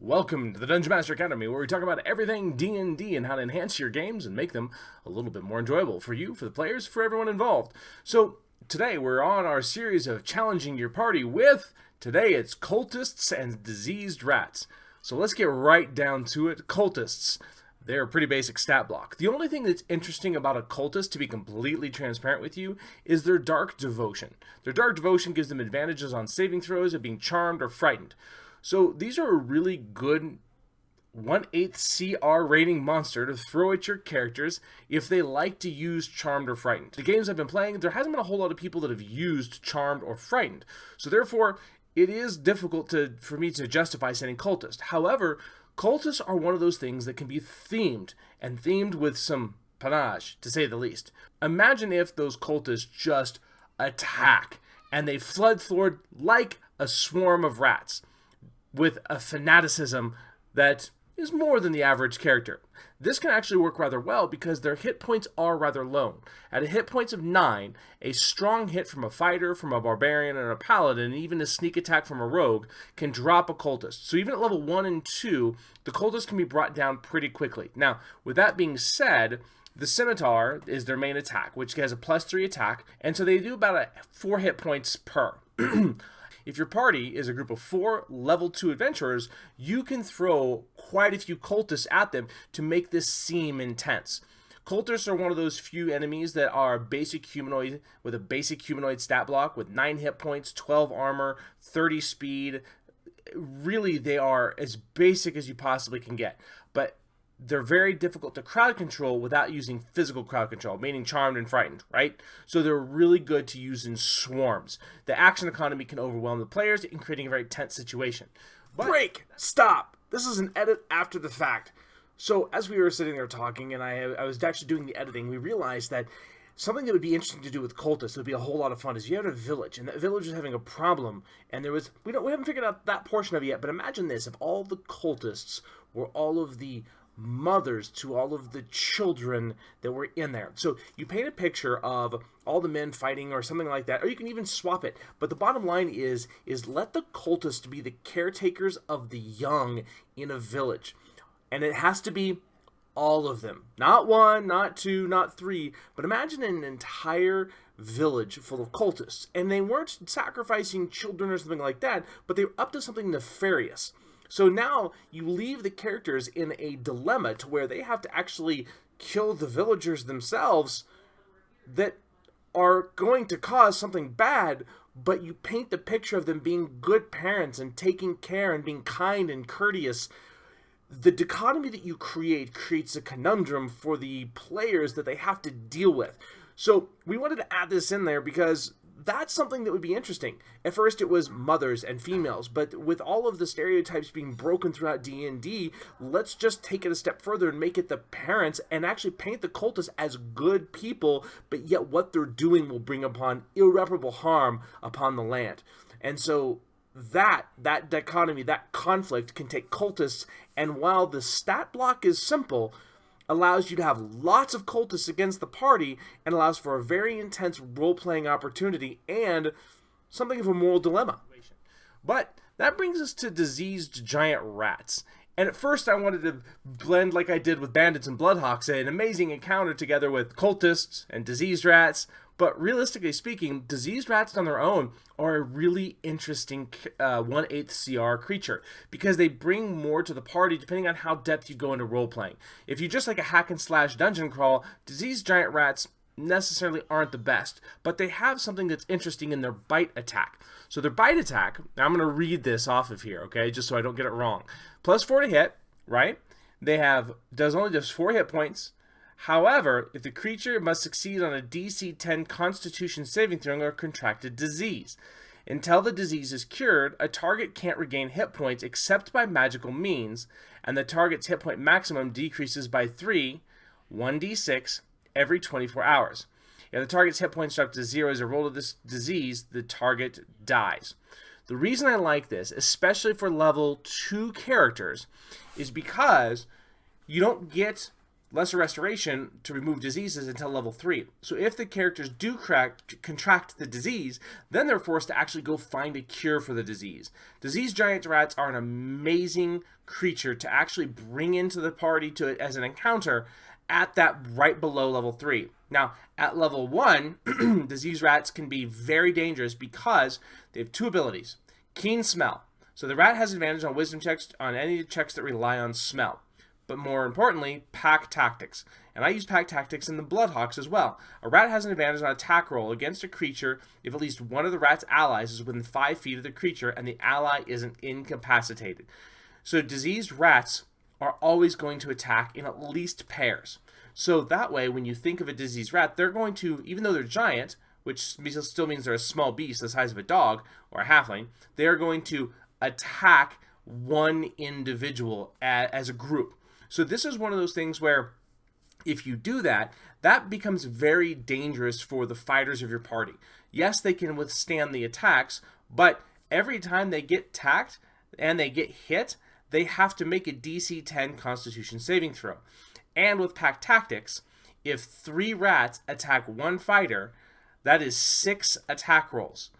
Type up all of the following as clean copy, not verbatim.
Welcome to the Dungeon Master Academy, where we talk about everything D&D and how to enhance your games and make them a little bit more enjoyable for you, for the players, for everyone involved. So today we're on our series of challenging your party with, today it's Cultists and Diseased Rats. So let's get right down to it. Cultists. They're a pretty basic stat block. The only thing that's interesting about a cultist, to be completely transparent with you, is their dark devotion. Their dark devotion gives them advantages on saving throws of being charmed or frightened. So these are a really good 1/8 CR rating monster to throw at your characters if they like to use Charmed or Frightened. The games I've been playing, there hasn't been a whole lot of people that have used Charmed or Frightened. So therefore, it is difficult for me to justify sending Cultist. However, Cultists are one of those things that can be themed, and themed with some panache, to say the least. Imagine if those Cultists just attack, and they flood forward like a swarm of rats, with a fanaticism that is more than the average character. This can actually work rather well because their hit points are rather low. At a hit points of 9, a strong hit from a fighter, from a barbarian, and a paladin, and even a sneak attack from a rogue can drop a cultist. So even at level 1 and 2, the cultist can be brought down pretty quickly. Now, with that being said, the scimitar is their main attack, which has a +3 attack, and so they do about 4 hit points per. If your party is a group of 4 level 2 adventurers, you can throw quite a few cultists at them to make this seem intense. Cultists are one of those few enemies that are basic humanoid, with a basic humanoid stat block with 9 hit points, 12 armor, 30 speed. Really, they are as basic as you possibly can get. But they're very difficult to crowd control without using physical crowd control, meaning charmed and frightened, right? So they're really good to use in swarms. The action economy can overwhelm the players in creating a very tense situation. Break! Stop! This is an edit after the fact. So as we were sitting there talking, and I was actually doing the editing, we realized that something that would be interesting to do with cultists would be a whole lot of fun is you had a village, and that village was having a problem, and there was, we haven't figured out that portion of it yet, but imagine this, if all the cultists were all of the mothers to all of the children that were in there. So you paint a picture of all the men fighting or something like that, or you can even swap it. But the bottom line is let the cultists be the caretakers of the young in a village. And it has to be all of them. Not 1, not 2, not 3, but imagine an entire village full of cultists. And they weren't sacrificing children or something like that, but they were up to something nefarious. So now you leave the characters in a dilemma to where they have to actually kill the villagers themselves that are going to cause something bad, but you paint the picture of them being good parents and taking care and being kind and courteous. The dichotomy that you creates a conundrum for the players that they have to deal with. So we wanted to add this in there because that's something that would be interesting. At first it was mothers and females, but with all of the stereotypes being broken throughout D&D, let's just take it a step further and make it the parents and actually paint the cultists as good people, but yet what they're doing will bring upon irreparable harm upon the land. And so that dichotomy, that conflict can take cultists, and while the stat block is simple, allows you to have lots of cultists against the party and allows for a very intense role-playing opportunity and something of a moral dilemma. But that brings us to diseased giant rats. And at first I wanted to blend like I did with bandits and bloodhawks, an amazing encounter together with cultists and diseased rats. But realistically speaking, diseased rats on their own are a really interesting 1/8 CR creature because they bring more to the party depending on how depth you go into role-playing. If you just like a hack and slash dungeon crawl, diseased giant rats necessarily aren't the best, but they have something that's interesting in their bite attack. So their bite attack, now I'm going to read this off of here, okay, just so I don't get it wrong. +4 to hit, right? They have, only does 4 hit points. However, if the creature must succeed on a DC 10 Constitution saving throw or contracted disease. Until the disease is cured, a target can't regain hit points except by magical means, and the target's hit point maximum decreases by 3, 1d6, every 24 hours. If the target's hit points drop to 0 as a result of this disease, the target dies. The reason I like this, especially for level 2 characters, is because you don't get lesser restoration to remove diseases until level 3. So if the characters do contract the disease, then they're forced to actually go find a cure for the disease. Diseased giant rats are an amazing creature to actually bring into the party as an encounter at that right below level 3. Now, at level 1, diseased rats can be very dangerous because they have 2 abilities. Keen smell. So the rat has advantage on wisdom checks on any checks that rely on smell. But more importantly, pack tactics. And I use pack tactics in the Bloodhawks as well. A rat has an advantage on attack roll against a creature if at least one of the rat's allies is within 5 feet of the creature and the ally isn't incapacitated. So diseased rats are always going to attack in at least pairs. So that way, when you think of a diseased rat, they're going to, even though they're giant, which still means they're a small beast the size of a dog or a halfling, they are going to attack one individual as a group. So this is one of those things where if you do that, that becomes very dangerous for the fighters of your party. Yes, they can withstand the attacks, but every time they get attacked and they get hit, they have to make a DC 10 Constitution saving throw. And with pack tactics, if 3 rats attack 1 fighter, that is 6 attack rolls.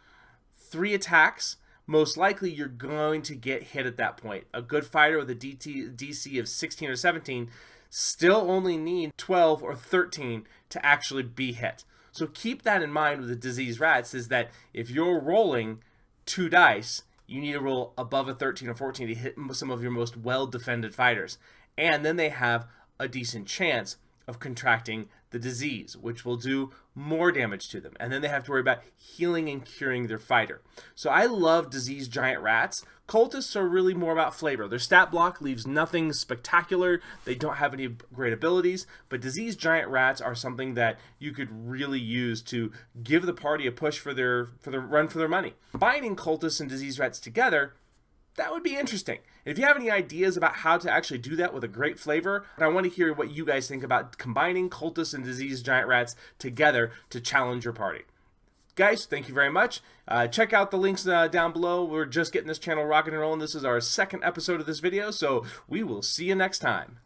3 attacks, most likely you're going to get hit at that point. A good fighter with a DC of 16 or 17 still only need 12 or 13 to actually be hit. So keep that in mind with the diseased rats, is that if you're rolling 2 dice, you need to roll above a 13 or 14 to hit some of your most well-defended fighters. And then they have a decent chance of contracting the disease, which will do more damage to them. And then they have to worry about healing and curing their fighter. So I love diseased giant rats. Cultists are really more about flavor. Their stat block leaves nothing spectacular. They don't have any great abilities, but diseased giant rats are something that you could really use to give the party a push for their run for their money. Combining cultists and diseased rats together, that would be interesting. If you have any ideas about how to actually do that with a great flavor, I want to hear what you guys think about combining cultists and diseased giant rats together to challenge your party. Guys, thank you very much. Check out the links down below. We're just getting this channel rocking and rolling. This is our 2nd episode of this video, so we will see you next time.